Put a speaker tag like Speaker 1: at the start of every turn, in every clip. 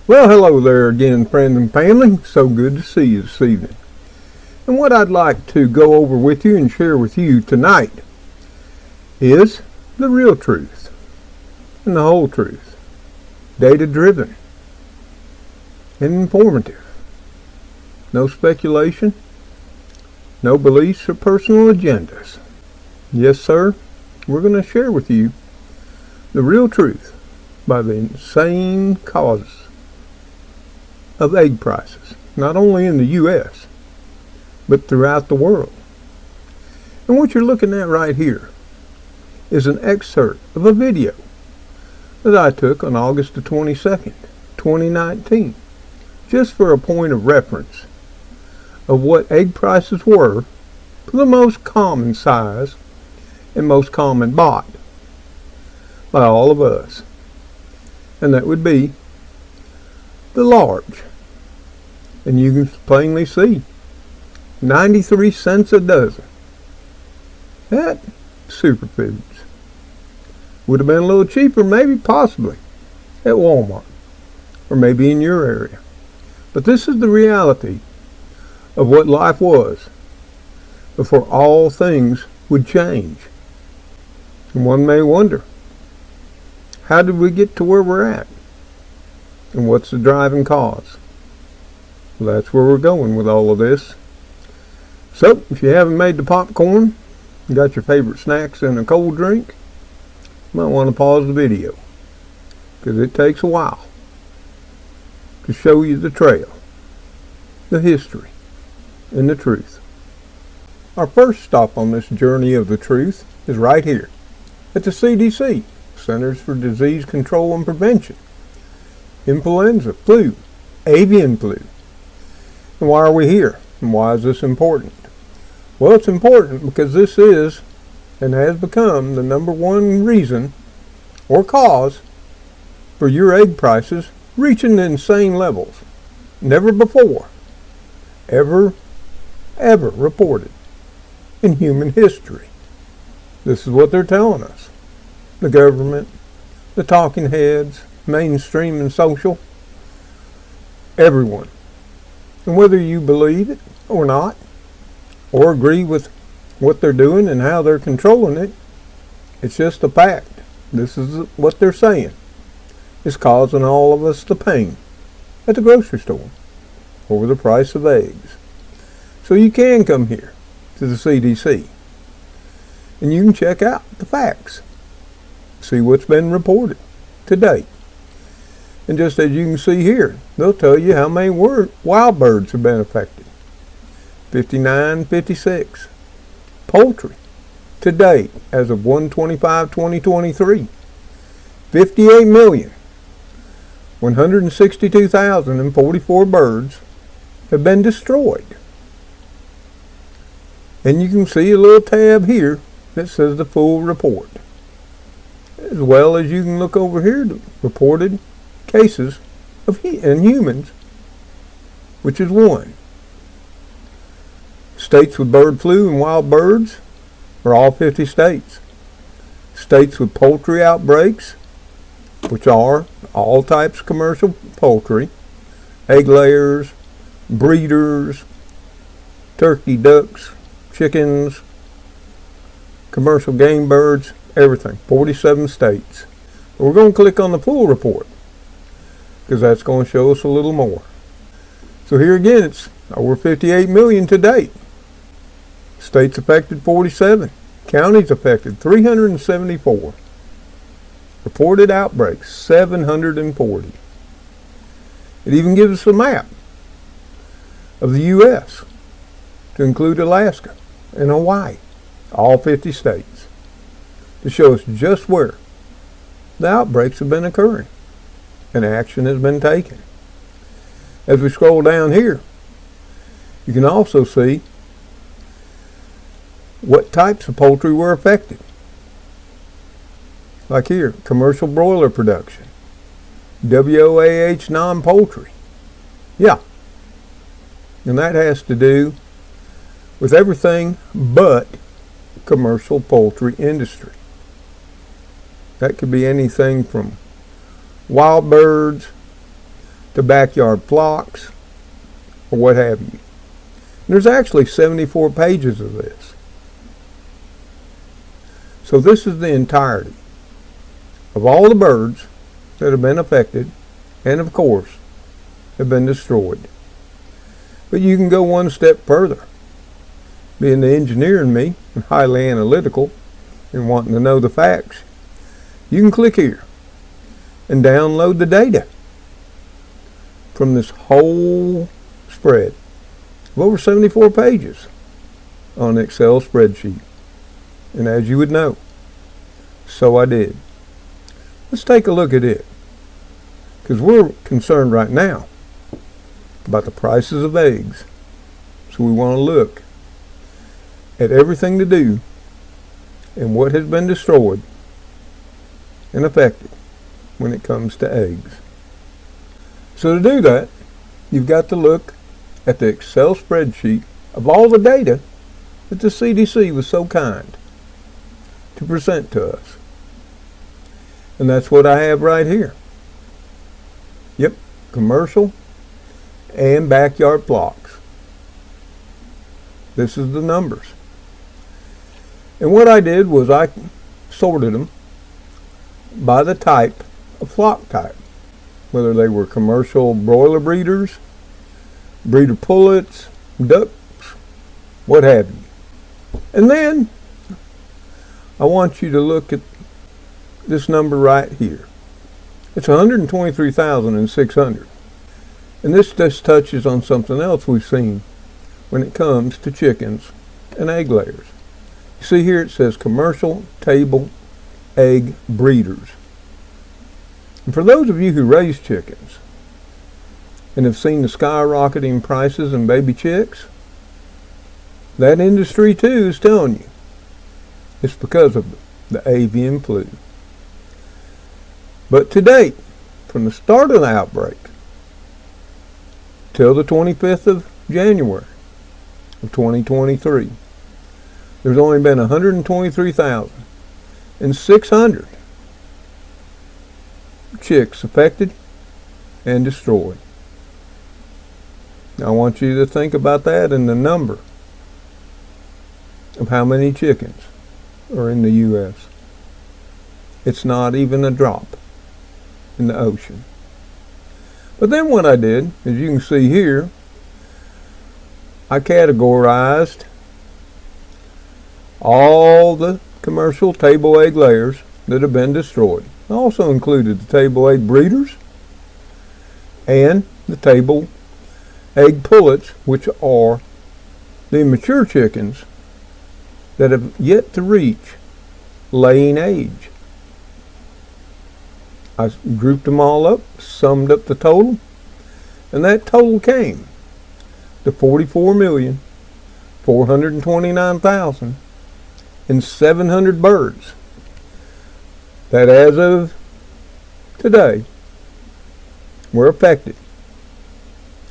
Speaker 1: Well, hello there again, friends and family. So good to see you this evening. And what I'd like to go over with you and share with you tonight is the real truth and the whole truth. Data-driven and informative. No speculation, no beliefs or personal agendas. Yes, sir, we're going to share with you the real truth by the insane causes of egg prices, not only in the U.S., but throughout the world. And what you're looking at right here is an excerpt of a video that I took on August the 22nd, 2019, just for a point of reference of what egg prices were for the most common size and most common bought by all of us. And that would be the large. And you can plainly see 93 cents a dozen at Superfoods. Would have been a little cheaper, maybe, possibly, at Walmart, or maybe in your area. But this is the reality of what life was before all things would change. And one may wonder, how did we get to where we're at? And what's the driving cause? Well, that's where we're going with all of this. So, if you haven't made the popcorn, you got your favorite snacks and a cold drink, you might want to pause the video, because it takes a while to show you the trail, the history, and the truth. Our first stop on this journey of the truth is right here at the CDC, Centers for Disease Control and Prevention. Influenza, flu, avian flu. And why are we here? And why is this important? Well, it's important because this is and has become the number one reason or cause for your egg prices reaching insane levels. Never before, ever reported in human history. This is what they're telling us. The government, the talking heads, mainstream and social, everyone. And whether you believe it or not, or agree with what they're doing and how they're controlling it, it's just a fact. This is what they're saying. It's causing all of us the pain at the grocery store over the price of eggs. So you can come here to the CDC and you can check out the facts. See what's been reported to date. And just as you can see here, they'll tell you how many wild birds have been affected. 59, 56. Poultry, to date, as of 1/25/2023, 58,162,044 birds have been destroyed. And you can see a little tab here that says the full report. As well as you can look over here to reported cases of in humans, which is 1. States with bird flu and wild birds are all 50 states. States with poultry outbreaks, which are all types of commercial poultry, egg layers, breeders, turkey, ducks, chickens, commercial game birds, everything. 47 states. We're going to click on the full report, because that's going to show us a little more. So here again, it's over 58 million to date. States affected 47. Counties affected 374. Reported outbreaks 740. It even gives us a map of the U.S. to include Alaska and Hawaii, all 50 states, to show us just where the outbreaks have been occurring and action has been taken. As we scroll down here, you can also see what types of poultry were affected. Like here, commercial broiler production, WOAH non-poultry. Yeah. And that has to do with everything but commercial poultry industry. That could be anything from wild birds to backyard flocks, or what have you. There's actually 74 pages of this. So this is the entirety of all the birds that have been affected and, of course, have been destroyed. But you can go one step further. Being the engineer in me, and highly analytical, and wanting to know the facts, you can click here and download the data from this whole spread of over 74 pages on an Excel spreadsheet. And as you would know, so I did. Let's take a look at it, because we're concerned right now about the prices of eggs. So we want to look at everything to do and what has been destroyed and affected when it comes to eggs. So to do that, you've got to look at the Excel spreadsheet of all the data that the CDC was so kind to present to us. And that's what I have right here. Yep, commercial and backyard flocks. This is the numbers. And what I did was I sorted them by the type of flock type, whether they were commercial broiler breeders, breeder pullets, ducks, what have you. And then I want you to look at this number right here. It's 123,600. And this just touches on something else we've seen when it comes to chickens and egg layers. You see here it says commercial table egg breeders. And for those of you who raise chickens and have seen the skyrocketing prices in baby chicks, that industry too is telling you it's because of the avian flu. But to date, from the start of the outbreak till the 25th of January of 2023, there's only been 123,600 chicks affected and destroyed. Now I want you to think about that and the number of how many chickens are in the U.S. It's not even a drop in the ocean. But then what I did, as you can see here, I categorized all the commercial table egg layers that have been destroyed. I also included the table egg breeders and the table egg pullets, which are the mature chickens that have yet to reach laying age. I grouped them all up, summed up the total, and that total came to 44,429,700 birds that as of today were affected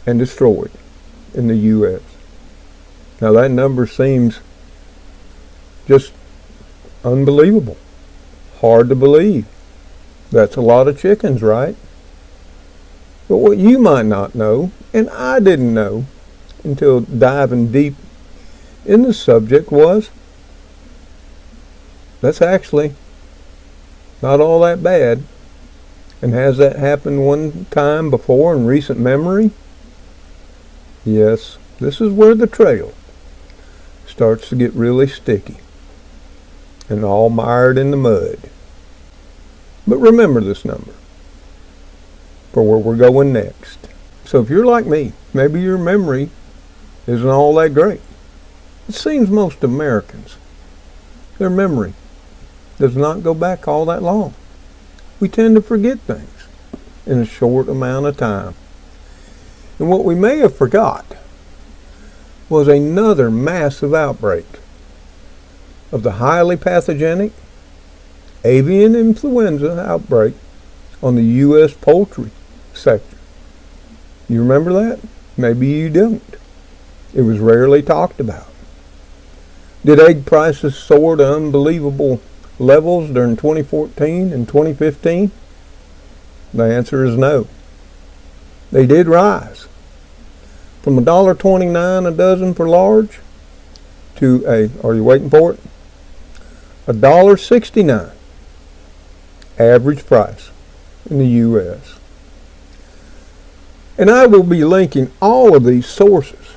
Speaker 1: and destroyed in the U.S. Now that number seems just unbelievable, hard to believe. That's a lot of chickens, right? But what you might not know, and I didn't know until diving deep in the subject, was that's actually not all that bad. And has that happened one time before in recent memory? Yes, this is where the trail starts to get really sticky and all mired in the mud. But remember this number for where we're going next. So if you're like me, maybe your memory isn't all that great. It seems most Americans, their memory does not go back all that long. We tend to forget things in a short amount of time. And what we may have forgot was another massive outbreak of the highly pathogenic avian influenza outbreak on the U.S. poultry sector. You remember that? Maybe you don't. It was rarely talked about. Did egg prices soar to unbelievable levels during 2014 and 2015? The answer is no. They did rise from $1.29 a dozen for large to are you waiting for it? $1.69 average price in the U.S. And I will be linking all of these sources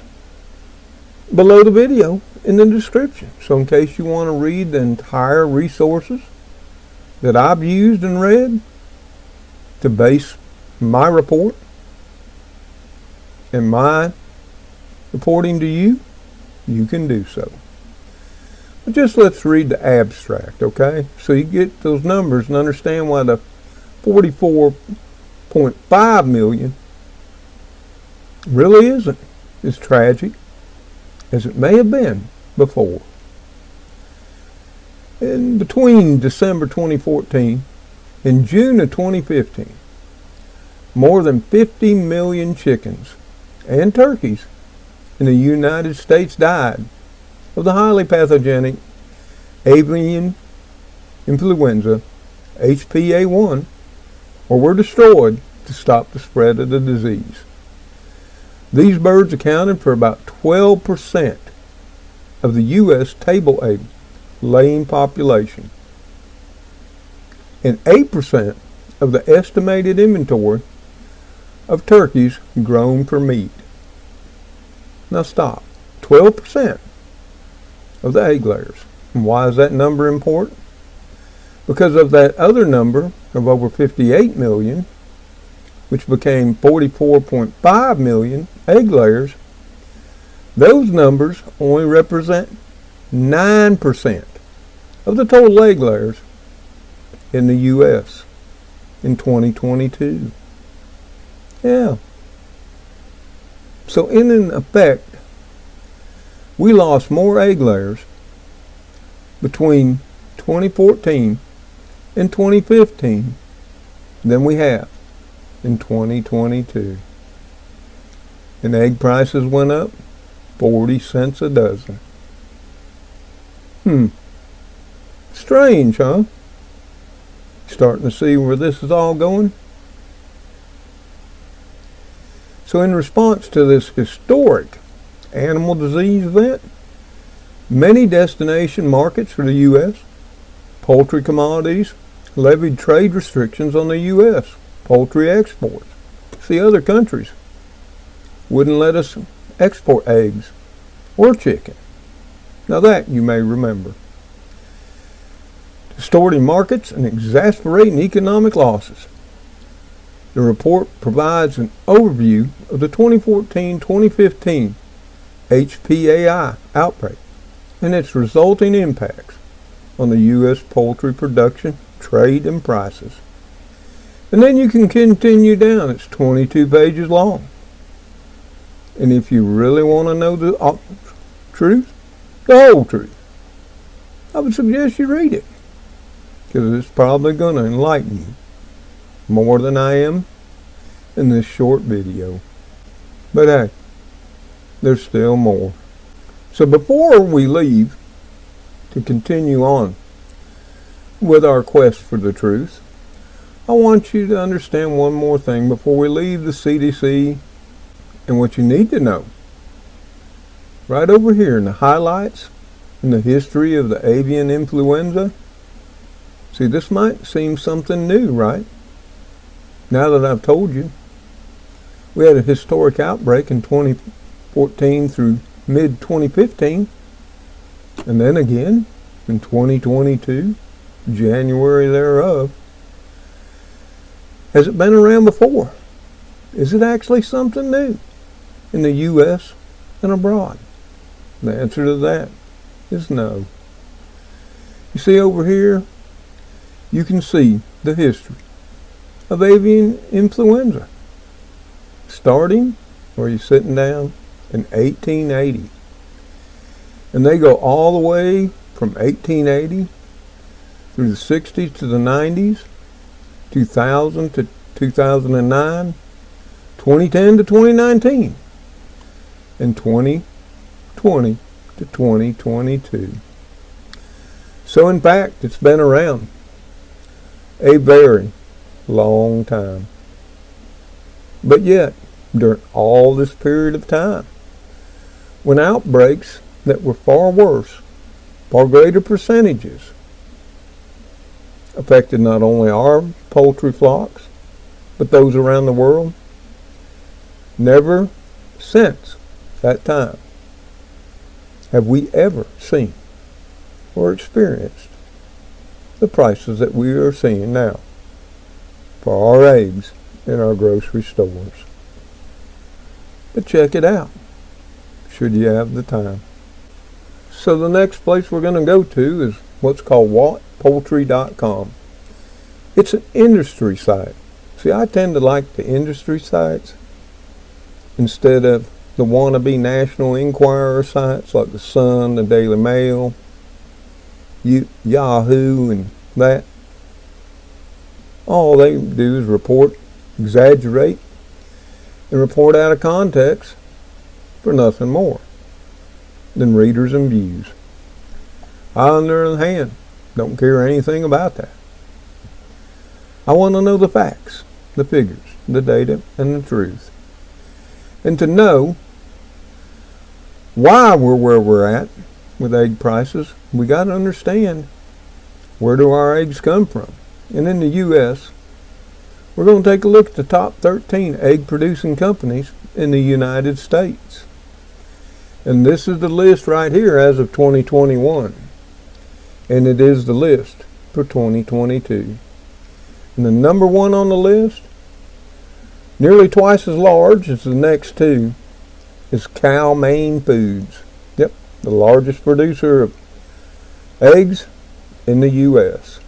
Speaker 1: below the video in the description. So in case you want to read the entire resources that I've used and read to base my report and my reporting to you, you can do so. But just let's read the abstract, okay? So you get those numbers and understand why the 44.5 million really isn't as tragic as it may have been before. In between December 2014 and June of 2015, more than 50 million chickens and turkeys in the United States died of the highly pathogenic avian influenza, HPA1, or were destroyed to stop the spread of the disease. These birds accounted for about 12% of the U.S. table egg laying population and 8% of the estimated inventory of turkeys grown for meat. Now stop. 12% of the egg layers. And why is that number important? Because of that other number of over 58 million, which became 44.5 million egg layers, those numbers only represent 9% of the total egg layers in the U.S. in 2022. Yeah. So in effect, we lost more egg layers between 2014 and 2015 than we have in 2022. And egg prices went up 40 cents a dozen. Strange, huh? Starting to see where this is all going? So in response to this historic animal disease event, many destination markets for the U.S. poultry commodities levied trade restrictions on the U.S. poultry exports. See, other countries wouldn't let us export eggs or chicken. Now that you may remember. Distorting markets and exasperating economic losses. The report provides an overview of the 2014-2015 HPAI outbreak and its resulting impacts on the U.S. poultry production, trade, and prices. And then you can continue down. It's 22 pages long. And if you really want to know the truth, the whole truth, I would suggest you read it, because it's probably going to enlighten you more than I am in this short video. But hey, there's still more. So before we leave to continue on with our quest for the truth, I want you to understand one more thing before we leave the CDC and what you need to know. Right over here in the highlights in the history of the avian influenza. See, this might seem something new, right? Now that I've told you, we had a historic outbreak in 2014 through mid-2015, and then again in 2022, January thereof. Has it been around before? Is it actually something new in the U.S. and abroad? The answer to that is no. You see over here, you can see the history of avian influenza, starting where you're sitting down in 1880. And they go all the way from 1880 through the 60s to the 90s, 2000 to 2009, 2010 to 2019, and 2020 to 2022. So in fact, it's been around a very long time. But yet, during all this period of time, when outbreaks that were far worse, far greater percentages, affected not only our poultry flocks, but those around the world. Never since that time have we ever seen or experienced the prices that we are seeing now for our eggs in our grocery stores. But check it out, should you have the time. So the next place we're going to go to is what's called whatpoultry.com. It's an industry site. See, I tend to like the industry sites instead of the wannabe National Enquirer sites like the Sun, the Daily Mail, Yahoo, and that. All they do is report, exaggerate, and report out of context for nothing more than readers and views. I, on the other hand, don't care anything about that. I want to know the facts, the figures, the data, and the truth. And to know why we're where we're at with egg prices, we got to understand, where do our eggs come from? And in the U.S., we're going to take a look at the top 13 egg-producing companies in the United States. And this is the list right here as of 2021. And it is the list for 2022. And the number one on the list, nearly twice as large as the next two, is Cal-Maine Foods. Yep, the largest producer of eggs in the U.S.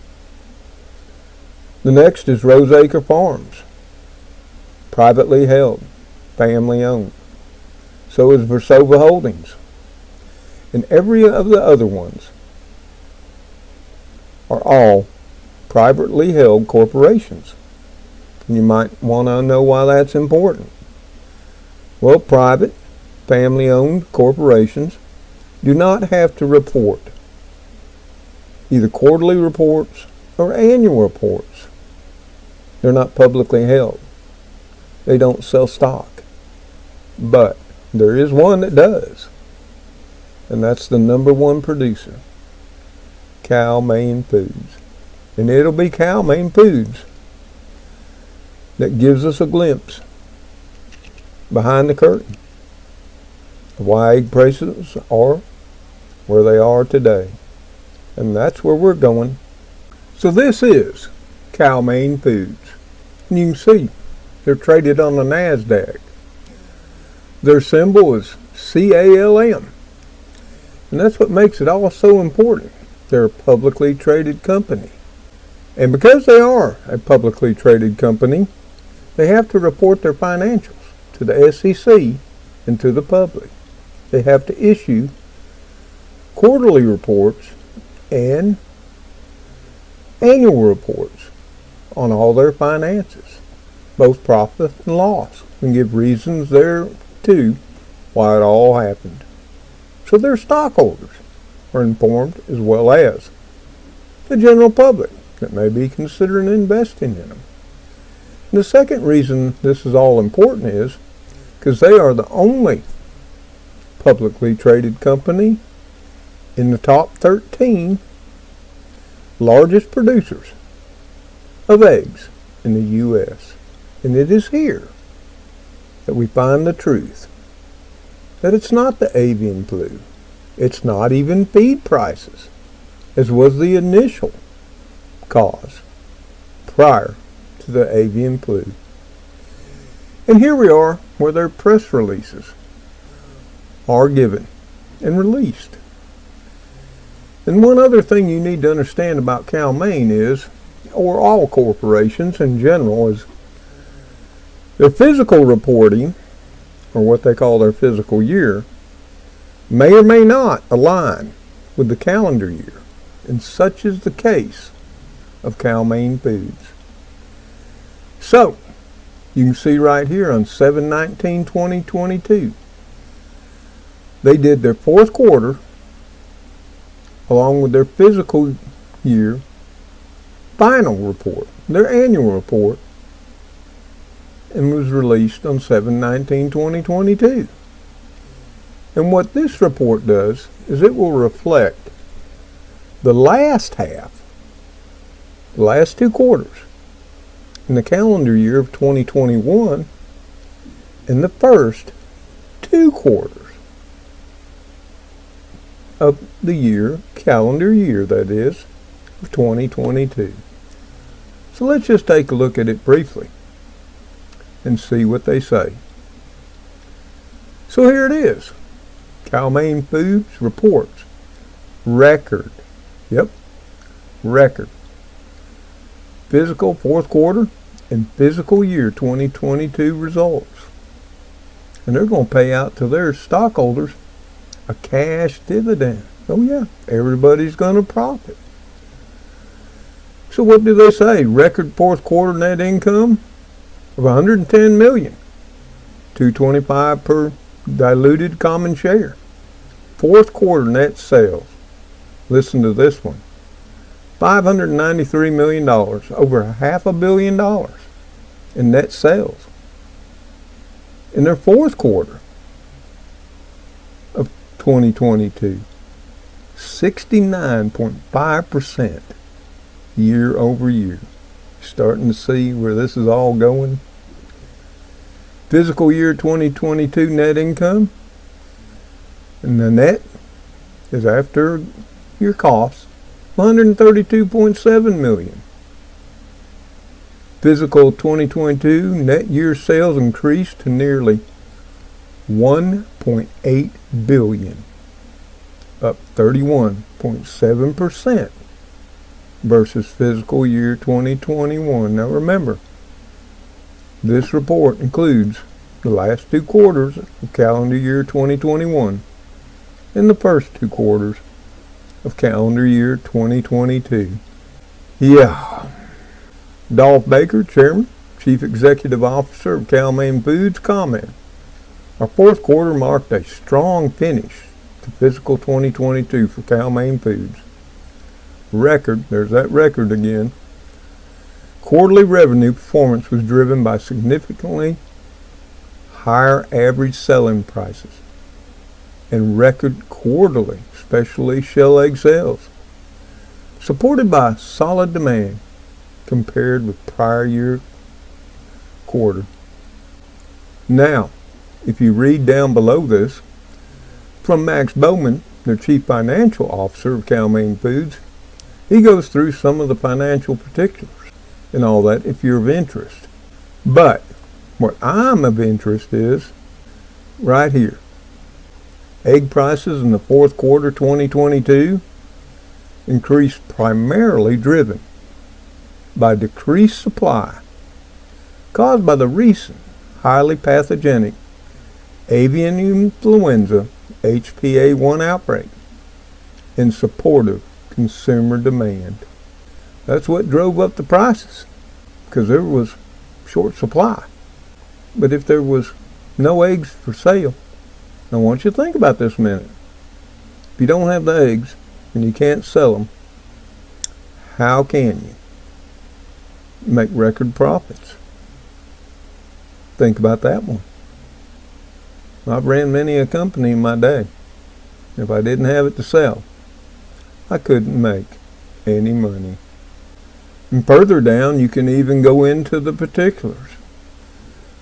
Speaker 1: The next is Roseacre Farms, privately held, family owned. So is Versova Holdings. And every of the other ones are all privately held corporations. And you might want to know why that's important. Well, private, family-owned corporations do not have to report either quarterly reports or annual reports. They're not publicly held. They don't sell stock. But there is one that does. And that's the number one producer, Cal-Maine Foods. And it'll be Cal-Maine Foods that gives us a glimpse behind the curtain of why egg prices are where they are today. And that's where we're going. So this is Cal-Maine Foods. And you can see they're traded on the NASDAQ. Their symbol is CALM. And that's what makes it all so important. They're a publicly traded company. And because they are a publicly traded company, they have to report their financials to the SEC and to the public. They have to issue quarterly reports and annual reports on all their finances, both profit and loss, and give reasons there too why it all happened. So their stockholders are informed, as well as the general public that may be considering investing in them. And the second reason this is all important is because they are the only publicly traded company in the top 13 largest producers of eggs in the U.S. And it is here that we find the truth, that it's not the avian flu, it's not even feed prices, as was the initial cause prior to the avian flu. And here we are where their press releases are given and released. And one other thing you need to understand about Cal-Maine is, or all corporations in general, is their physical reporting, or what they call their fiscal year, may or may not align with the calendar year. And such is the case of Cal-Maine Foods. So, you can see right here on 7/19/2022, they did their fourth quarter along with their fiscal year final report, their annual report, and was released on 7/19/2022. And what this report does is it will reflect the last half, the last 2 quarters in the calendar year of 2021 and the first 2 quarters of the year, calendar year that is, of 2022. So let's just take a look at it briefly and see what they say. So here it is. Cal-Maine Foods reports record, record, fiscal 4th quarter and fiscal year 2022 results. And they're going to pay out to their stockholders a cash dividend. Oh yeah, everybody's going to profit. So what do they say? Record 4th quarter net income of $110 million, $2.25 per diluted common share. 4th quarter net sales, listen to this one, $593 million, over $500 million in net sales. In their 4th quarter of 2022, 69.5% year over year. Starting to see where this is all going. Fiscal year 2022 net income, and the net is after your costs, $132.7 million. Fiscal 2022 net year sales increased to nearly $1.8 billion, up 31.7% versus fiscal year 2021. Now remember, this report includes the last 2 quarters of calendar year 2021 and the first 2 quarters of calendar year 2022. Yeah. Dolph Baker, Chairman, Chief Executive Officer of Cal-Maine Foods, comment. Our 4th quarter marked a strong finish to fiscal 2022 for Cal-Maine Foods. Record, there's that record again. Quarterly revenue performance was driven by significantly higher average selling prices and record quarterly specialty shell egg sales, supported by solid demand compared with prior year quarter. Now, if you read down below this, from Max Bowman, the Chief Financial Officer of Cal-Maine Foods, he goes through some of the financial particulars and all that if you're of interest. But what I'm of interest is right here. Egg prices in the 4th quarter 2022 increased primarily driven by decreased supply caused by the recent highly pathogenic avian influenza HPA1 outbreak in support of consumer demand. That's what drove up the prices, because there was short supply. But if there was no eggs for sale, now I want you to think about this a minute. If you don't have the eggs and you can't sell them, how can you make record profits? Think about that one. I've ran many a company in my day. If I didn't have it to sell, I couldn't make any money. And further down, you can even go into the particulars.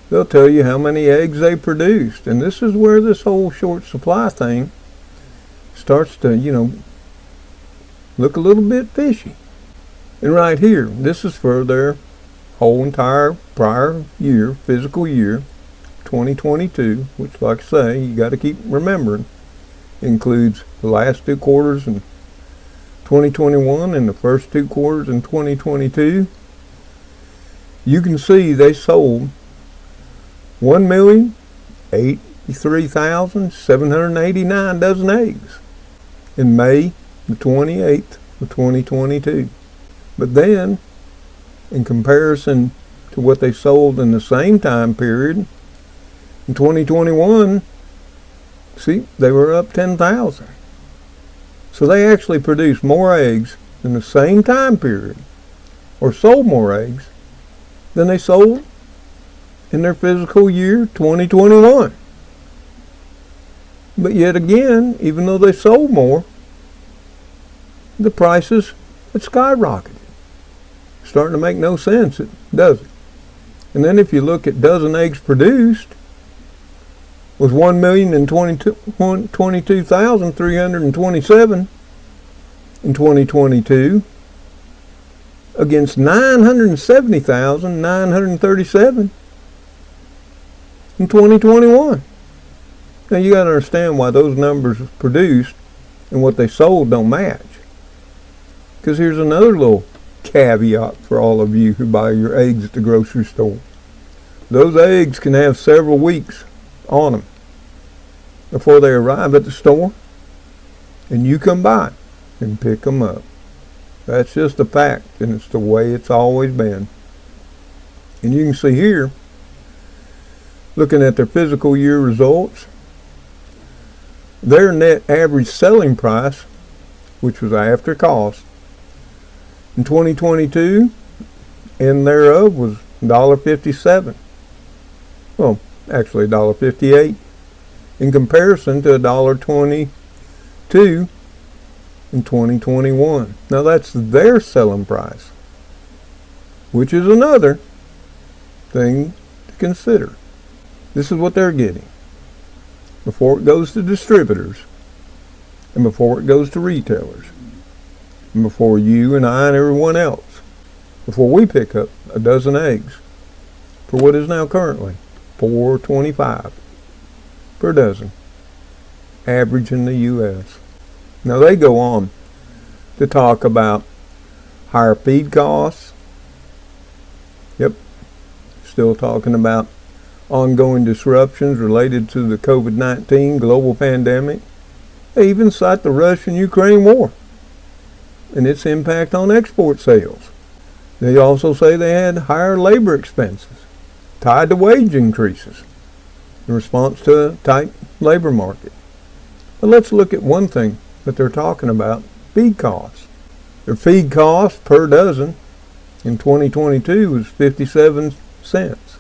Speaker 1: They'll tell you how many eggs they produced. And this is where this whole short supply thing starts to, look a little bit fishy. And right here, this is for their whole entire prior year, fiscal year, 2022, which, like I say, you got to keep remembering, includes the last 2 quarters in 2021 and the first 2 quarters in 2022. You can see they sold 1,083,789 dozen eggs in May the 28th of 2022. But then, in comparison to what they sold in the same time period in 2021, see, they were up 10,000. So they actually produced more eggs in the same time period, or sold more eggs, than they sold in their fiscal year 2021. But yet again, even though they sold more, the prices had skyrocketed. Starting to make no sense, it doesn't. And then if you look at dozen eggs produced, was 1,022,327 in 2022 against 970,937 in 2021. Now you got to understand why those numbers produced and what they sold don't match. Because here's another little caveat for all of you who buy your eggs at the grocery store. Those eggs can have several weeks on them before they arrive at the store, and you come by and pick them up. That's just a fact, and it's the way it's always been. And you can see here, looking at their fiscal year results, their net average selling price, which was after cost, in 2022 and thereof was $1.57. Well, actually $1.58 in comparison to $1.22 in 2021. Now that's their selling price, which is another thing to consider. This is what they're getting before it goes to distributors and before it goes to retailers and before you and I and everyone else, before we pick up a dozen eggs for what is now currently $4.25 per dozen, average in the U.S. Now they go on to talk about higher feed costs. Yep, still talking about ongoing disruptions related to the COVID-19 global pandemic. They even cite the Russian-Ukraine war and its impact on export sales. They also say they had higher labor expenses tied to wage increases in response to a tight labor market. But let's look at one thing that they're talking about, feed costs. Their feed cost per dozen in 2022 was 57 cents,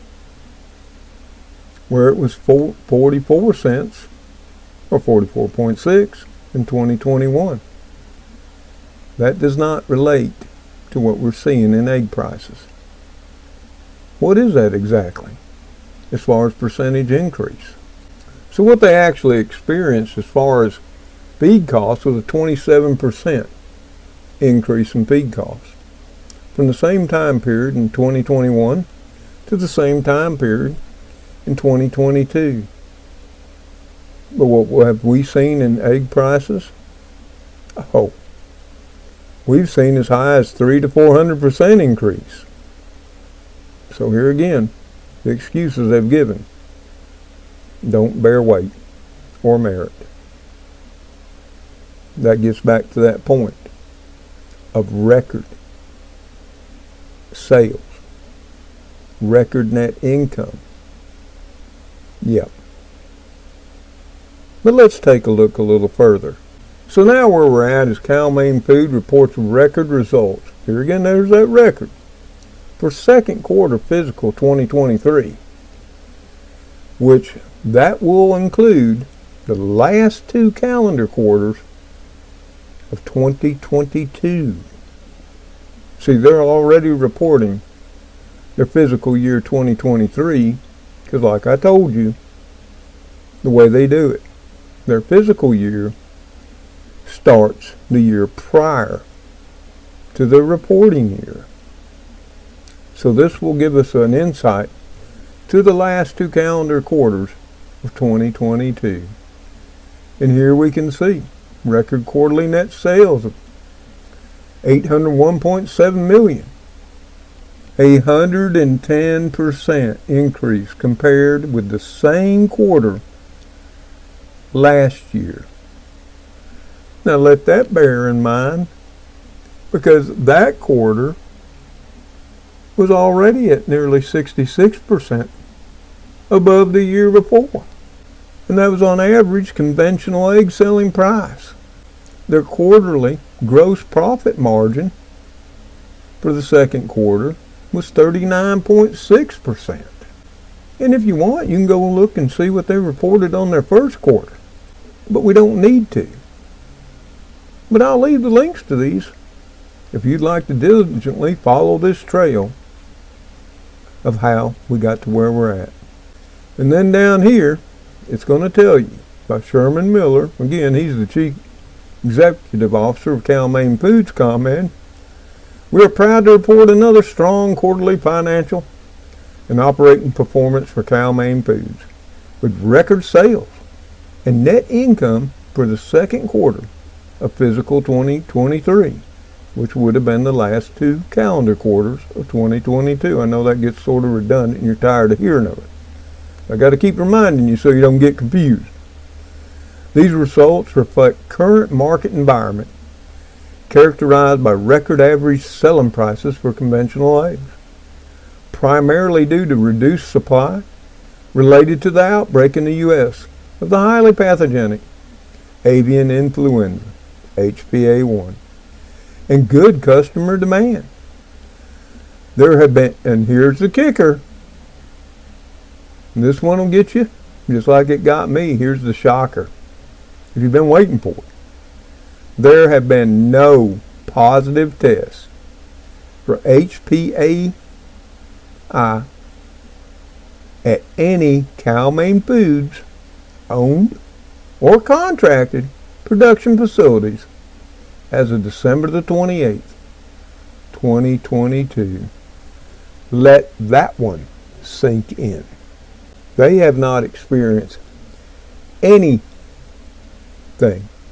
Speaker 1: where it was 44 cents or 44.6 in 2021. That does not relate to what we're seeing in egg prices. What is that exactly as far as percentage increase? So what they actually experienced as far as feed costs was a 27% increase in feed costs from the same time period in 2021 to the same time period in 2022. But what have we seen in egg prices? Oh, we've seen as high as 300 to 400% increase. So here again, the excuses they've given don't bear weight or merit. That gets back to that point of record sales, record net income. Yep. But let's take a look a little further. So now where we're at is Cal-Maine Foods reports record results. Here again, there's that record for second quarter fiscal 2023, which that will include the last two calendar quarters of 2022. See, they're already reporting their fiscal year 2023 because, like I told you, the way they do it, their fiscal year starts the year prior to the reporting year. So this will give us an insight to the last two calendar quarters of 2022. And here we can see record quarterly net sales of $801.7 million, a 110% increase compared with the same quarter last year. Now let that bear in mind, because that quarter was already at nearly 66% above the year before. And that was on average conventional egg selling price. Their quarterly gross profit margin for the second quarter was 39.6%. And if you want, you can go look and see what they reported on their first quarter. But we don't need to. But I'll leave the links to these if you'd like to diligently follow this trail of how we got to where we're at. And then down here, it's going to tell you by Sherman Miller. Again, he's the Chief Executive Officer of Cal-Maine Foods, comment. We are proud to report another strong quarterly financial and operating performance for Cal-Maine Foods, with record sales and net income for the second quarter of fiscal 2023, which would have been the last 2 calendar quarters of 2022. I know that gets sort of redundant and you're tired of hearing of it. I got to keep reminding you so you don't get confused. These results reflect current market environment characterized by record average selling prices for conventional eggs, primarily due to reduced supply related to the outbreak in the U.S. of the highly pathogenic Avian influenza, HPA1, and good customer demand. There have been, and here's the kicker, and this one will get you just like it got me. Here's the shocker. If you've been waiting for it, there have been no positive tests for HPAI at any Cal-Maine Foods owned or contracted production facilities as of December the 28th, 2022. Let that one sink in. They have not experienced anything,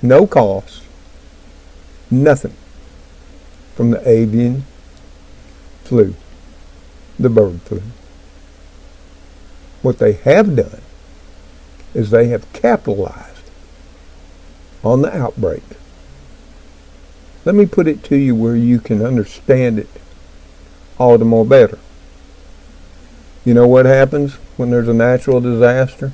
Speaker 1: no cost, nothing from the avian flu, the bird flu. What they have done is they have capitalized on the outbreak. Let me put it to you where you can understand it all the more better. You know what happens when there's a natural disaster?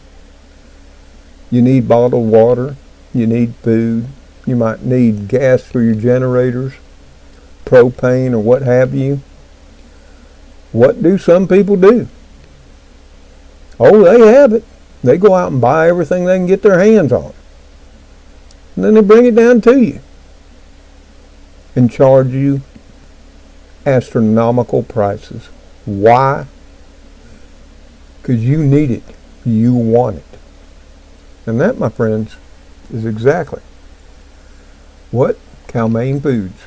Speaker 1: You need bottled water, you need food, you might need gas for your generators, propane or what have you. What do some people do? Oh, they have it. They go out and buy everything they can get their hands on. And then they bring it down to you and charge you astronomical prices. Why? Because you need it. You want it. And that, my friends, is exactly what Cal-Maine Foods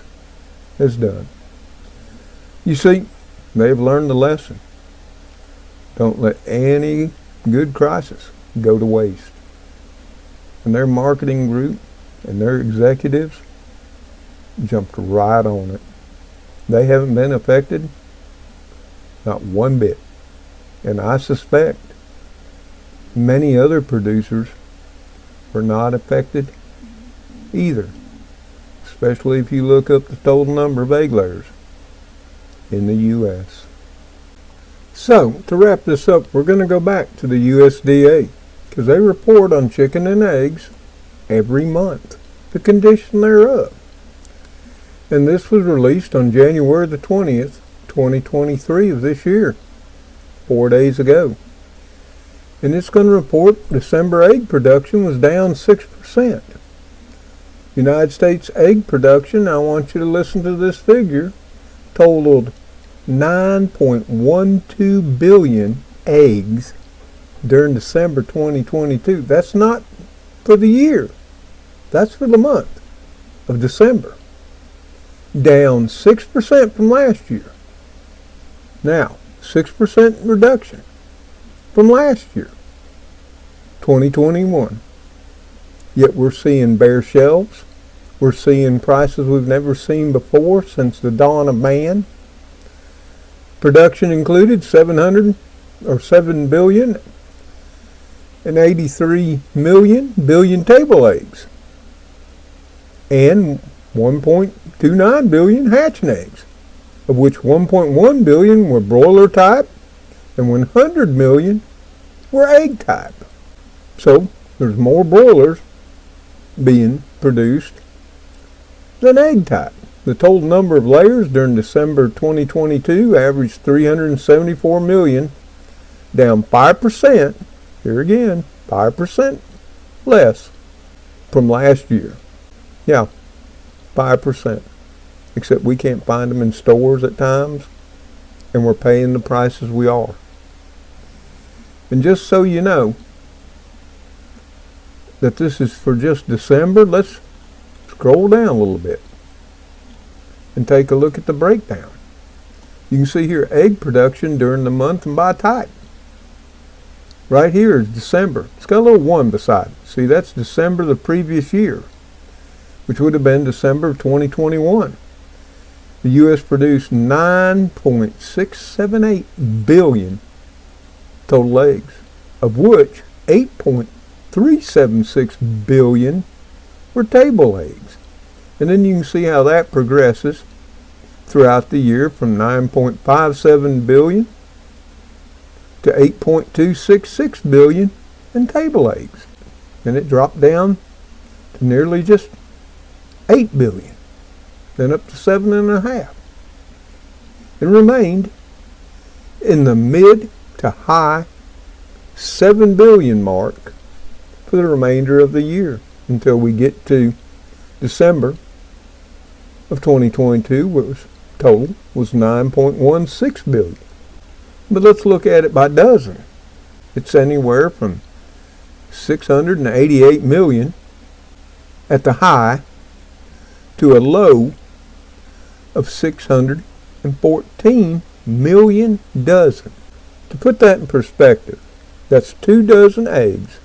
Speaker 1: has done. You see, they've learned the lesson. Don't let any good crisis go to waste. And their marketing group and their executives jumped right on it. They haven't been affected, not one bit. And I suspect many other producers were not affected either, especially if you look up the total number of egg layers in the U.S. So, to wrap this up, we're going to go back to the USDA because they report on chicken and eggs every month, the condition thereof. And this was released on January the 20th, 2023 of this year, 4 days ago. And it's going to report December egg production was down 6%. United States egg production, I want you to listen to this figure, totaled 9.12 billion eggs during December 2022. That's not for the year. That's for the month of December. Down 6% from last year. Now, 6% reduction from last year, 2021. Yet we're seeing bare shelves. We're seeing prices we've never seen before since the dawn of man. Production included 7 billion and 83 billion table eggs and 1.29 billion hatching eggs, of which 1.1 billion were broiler type and 100 million were egg type. So there's more broilers being produced than egg type. The total number of layers during December 2022 averaged 374 million, down 5%, here again, 5% less from last year. Yeah, 5%. Except we can't find them in stores at times, and we're paying the prices we are. And just so you know that this is for just December, let's scroll down a little bit and take a look at the breakdown. You can see here egg production during the month and by type. Right here is December. It's got a little 1 beside it. See, that's December the previous year, which would have been December of 2021. The U.S. produced 9.678 billion total eggs, of which 8.376 billion were table eggs. And then you can see how that progresses throughout the year from 9.57 billion to 8.266 billion in table eggs. And it dropped down to nearly just 8 billion, then up to 7.5. It remained in the mid to high 7 billion mark for the remainder of the year until we get to December of 2022, which total was 9.16 billion. But let's look at it by dozen. It's anywhere from 688 million at the high to a low of 614 million dozen. To put that in perspective, that's 2 dozen eggs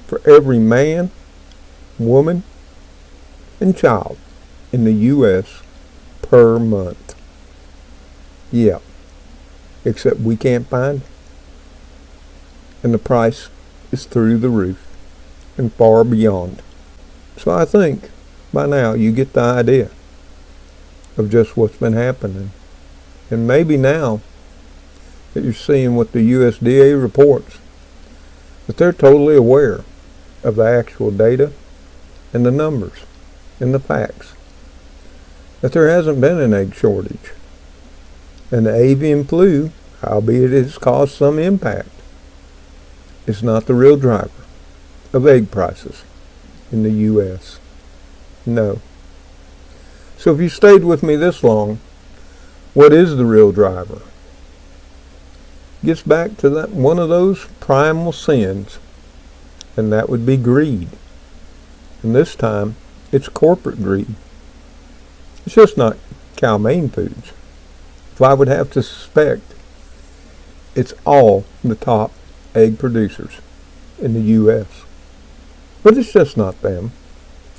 Speaker 1: for every man, woman, and child in the U.S. per month. Yeah, except we can't find it. And the price is through the roof and far beyond. So I think by now you get the idea of just what's been happening. And maybe now that you're seeing what the USDA reports, that they're totally aware of the actual data and the numbers and the facts, that there hasn't been an egg shortage. And the avian flu, albeit it has caused some impact, is not the real driver of egg prices in the U.S. No. So if you stayed with me this long, what is the real driver? Gets back to that one of those primal sins, and that would be greed. And this time, it's corporate greed. It's just not Cal-Maine Foods. If I would have to suspect, it's all the top egg producers in the U.S. But it's just not them.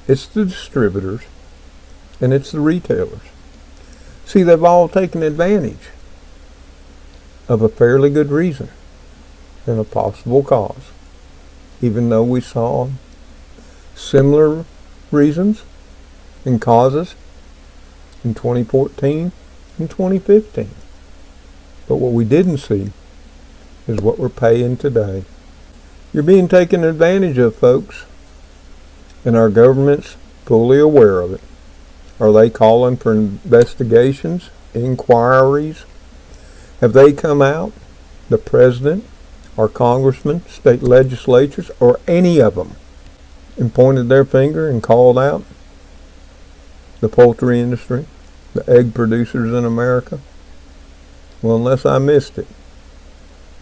Speaker 1: It's the distributors and it's the retailers. See, they've all taken advantage of a fairly good reason and a possible cause, even though we saw similar reasons and causes in 2014 and 2015. But what we didn't see is what we're paying today. You're being taken advantage of, folks, and our government's fully aware of it. Are they calling for investigations, inquiries? Have they come out, the president, or congressmen, state legislatures, or any of them, and pointed their finger and called out the poultry industry, the egg producers in America? Well, unless I missed it.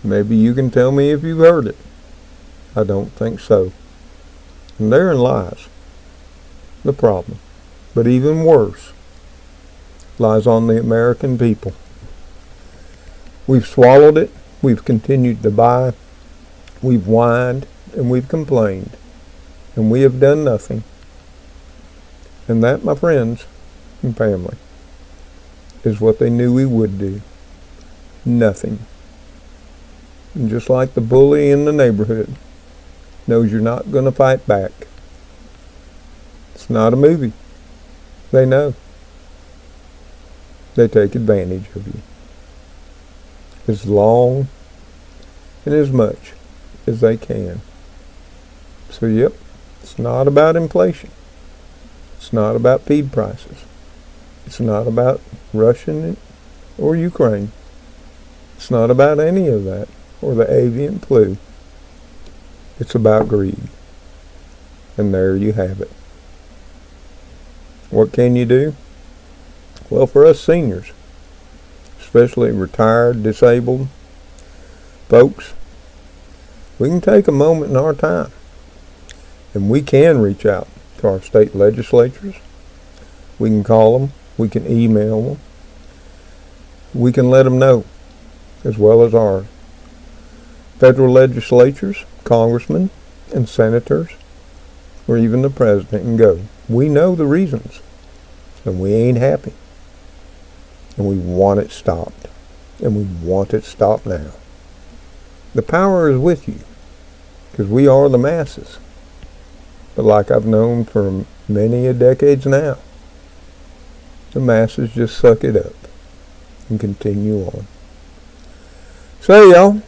Speaker 1: Maybe you can tell me if you've heard it. I don't think so. And therein lies the problem. But even worse, lies on the American people. We've swallowed it, we've continued to buy, we've whined, and we've complained, and we have done nothing. And that, my friends and family, is what they knew we would do. Nothing. And just like the bully in the neighborhood knows you're not going to fight back. It's not a movie. They know. They take advantage of you as long and as much as they can. So yep, it's not about inflation. It's not about feed prices. It's not about Russia or Ukraine. It's not about any of that. or the avian flu. It's about greed. And there you have it. What can you do? Well, for us seniors, especially retired, disabled folks, we can take a moment in our time and we can reach out to our state legislatures. We can call them. We can email them. We can let them know, as well as our federal legislatures, congressmen, and senators, or even the president, and go, we know the reasons, and we ain't happy, and we want it stopped, and we want it stopped now. The power is with you, because we are the masses. But like I've known for many a decades now, the masses just suck it up and continue on. So y'all,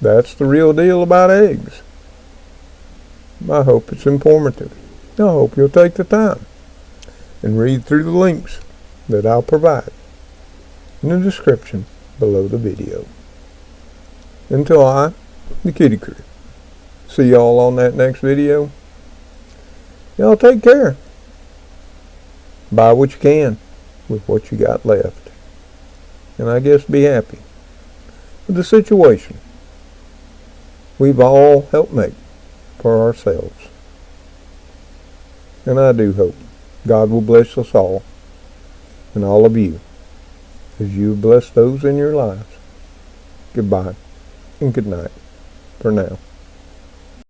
Speaker 1: that's the real deal about eggs. I hope it's informative. I hope you'll take the time and read through the links that I'll provide in the description below the video. Until the Kitty Crew, see y'all on that next video. Y'all take care. Buy what you can with what you got left. And I guess be happy with the situation we've all helped make for ourselves. And I do hope God will bless us all and all of you as you bless those in your lives. Goodbye and good night for now.